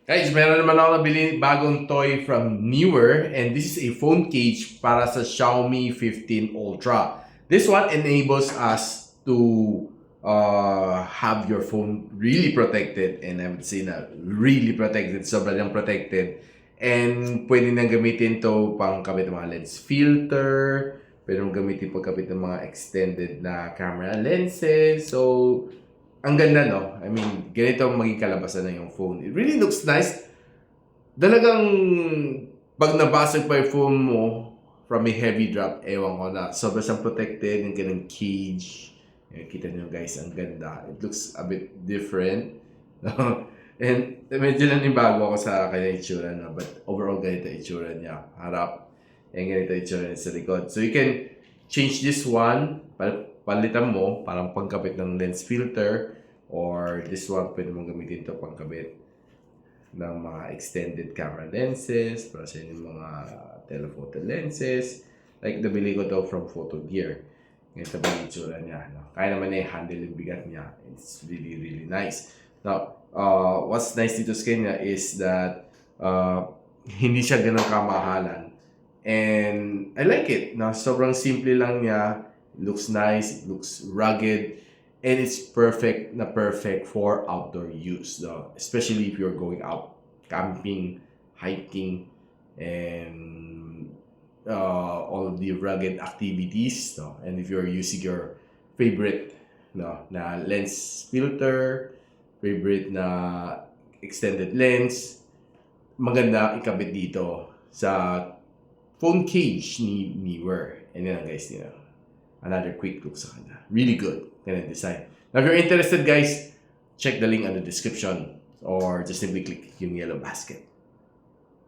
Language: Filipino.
Guys, meron naman ako nabili bagong toy from Newer, and this is a phone cage para sa Xiaomi 15 Ultra. This one enables us to have your phone really protected, and I would say na really protected, sobrang protected. And pwede nang gamitin to pang kabit ng mga lens filter, pwede nang gamitin pang kabit ng mga extended na camera lenses. So, ang ganda, no? I mean, ganito ang maging kalabasan ng yung phone. It really looks nice. Talagang, pag nabasag pa yung phone mo from a heavy drop, ewan ko na, sobrang siyang protected, yung ganang cage. Yan, kita nyo guys, ang ganda. It looks a bit different. And medyo nanibago ako sa kanya itsura na, but overall ganito itsura niya. Harap. And ganito itsura niya sa likod. So you can change this one, palitan mo, parang pangkabit ng lens filter, or this one, pwede mong gamitin ito pangkabit ng mga extended camera lenses, para sa yung mga telephoto lenses. Like, nabili ko to from Photo Gear. Ganito ba yung itsura niya. No? Kaya naman na handle yung bigat niya. It's really, really nice. Now, what's nice dito sa kanya is that hindi siya ganun kamahalan. And I like it. Na sobrang simple lang niya. It looks nice. It looks rugged. And it's perfect for outdoor use. No? Especially if you're going out camping, hiking, and all of the rugged activities. No? And if you're using your favorite na lens filter, favorite na extended lens, maganda ikabit dito sa phone cage ni Newer. And yan guys, another quick look sa kanya. Really good. Ganyan design. Now, if you're interested guys, check the link on the description or just simply click yung yellow basket.